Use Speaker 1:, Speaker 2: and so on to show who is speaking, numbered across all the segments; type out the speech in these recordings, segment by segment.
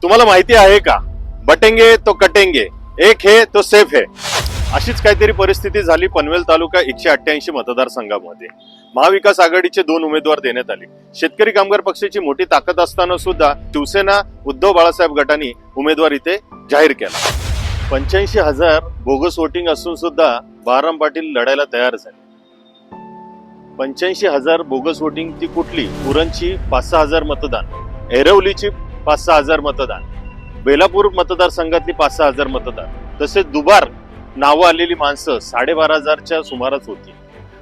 Speaker 1: तुम्हाला माहिती आहे का, बटेंगे तो कटेंगे, एक है तो सेफ है. अशीच काहीतरी परिस्थिती झाली पनवेल तालुका 188 मतदारसंघामध्ये. महाविकास आघाडीचे 2 उमेदवार देण्यात आले. शेतकरी कामगार पक्षाची मोठी ताकद असताना सुद्धा शिवसेना उद्धव बाळासाहेब गटाने उमेदवार इथे जाहीर केला. 85,000 बोगस वोटिंग असून सुद्धा बळराम पाटील लढायला तयार झाले. 85,000 बोगस वोटिंग ती कुठली? उरणची 5-6,000 मतदान, ऐरवलीची 5-6,000 मतदान, बेलापूर मतदारसंघातली 5-6,000 मतदान, तसेच दुबार नावं आलेली माणसं 12,500च्या सुमारास होती.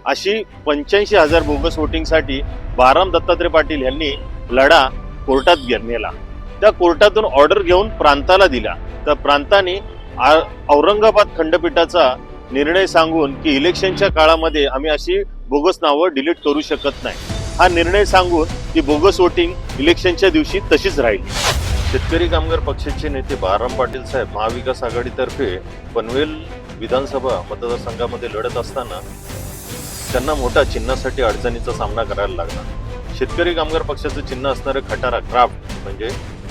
Speaker 1: अशी 85,000 बोगस वोटिंगसाठी बळराम दत्तात्रय पाटील यांनी लढा कोर्टात नेला. त्या कोर्टातून ऑर्डर घेऊन प्रांताला दिला. तर प्रांताने औरंगाबाद खंडपीठाचा निर्णय सांगून की इलेक्शनच्या काळामध्ये आम्ही अशी बोगस नावं डिलीट करू शकत नाही, हा निर्णय सांगून ती बोगस वोटिंग इलेक्शनच्या दिवशी तशीच राहिली. शेतकरी कामगार पक्षाचे नेते बळराम पाटील साहेब महाविकास आघाडीतर्फे पनवेल विधानसभा मतदारसंघामध्ये लढत असताना त्यांना मोठ्या चिन्हासाठी अडचणीचा सामना करायला लागला. शेतकरी कामगार पक्षाचं चिन्ह असणारं खटारा क्राफ्ट म्हणजे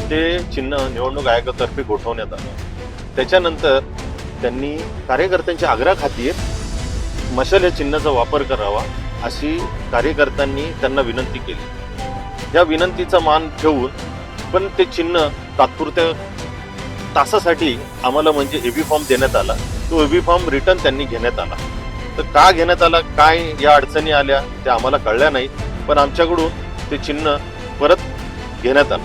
Speaker 1: ते चिन्ह निवडणूक आयोगातर्फे गोठवण्यात आलं. त्याच्यानंतर त्यांनी कार्यकर्त्यांच्या आग्रहाखातीर मशाल या चिन्हाचा वापर करावा अशी कार्यकर्त्यांनी त्यांना विनंती केली. या विनंतीचा मान ठेवून पण ते चिन्ह तात्पुरत्या तासासाठी आम्हाला म्हणजे एबी फॉर्म देण्यात आला. तो एबी फॉर्म रिटर्न त्यांनी घेण्यात आला. तर का घेण्यात आला, काय या अडचणी आल्या त्या आम्हाला कळल्या नाहीत, पण आमच्याकडून ते चिन्ह परत घेण्यात आलं.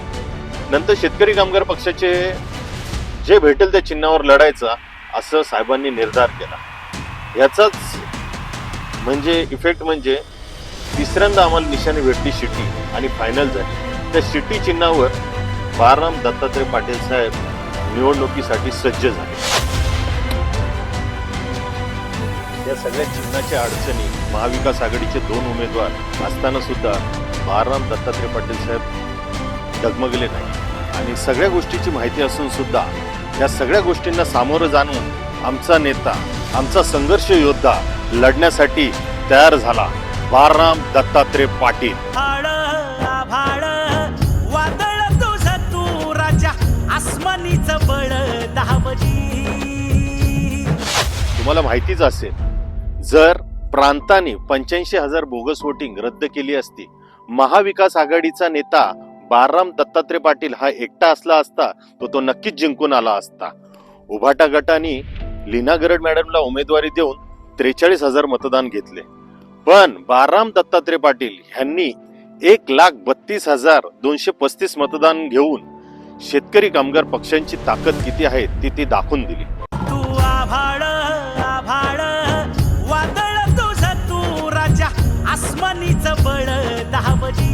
Speaker 1: नंतर शेतकरी कामगार पक्षाचे जे भेटेल त्या चिन्हावर लढायचा असं साहेबांनी निर्धार केला. याचाच म्हणजे इफेक्ट म्हणजे तिसऱ्यांदा आम्हाला निशाणी भेटली शिट्टी आणि फायनल झाली. त्या शिट्टी चिन्हावर बळराम दत्तात्रय पाटील साहेब निवडणुकीसाठी सज्ज झाले. या सगळ्या चिन्हाच्या अडचणी महाविकास आघाडीचे 2 उमेदवार असताना सुद्धा बळराम दत्तात्रय पाटील साहेब डगमगले नाही. आणि सगळ्या गोष्टीची माहिती असून सुद्धा या सगळ्या गोष्टींना सामोरं जाणून आमचा नेता, आमचा संघर्ष योद्धा लढण्यासाठी तयार झाला, बळराम दत्तात्रय पाटील. तुम्हाला माहितीच असेल, जर प्रांताने 85,000 बोगस वोटिंग रद्द केली असती, महाविकास आघाडीचा नेता बळराम दत्तात्रय पाटील हा एकटा असला असता तो नक्कीच जिंकून आला असता. उभाटा गटाने लीना गरड मॅडमला उमेदवारी देऊन 43,000 मतदान घेतले. पण बळराम दत्तात्रय पाटील यांनी 1,32,235 मतदान घेऊन शेतकरी कामगार पक्षांची ताकद किती आहे ती दाखवून दिली.
Speaker 2: तू आभाळ आभाळ वादळ तुझ तू राजा आसमानीच बळ दाबजी.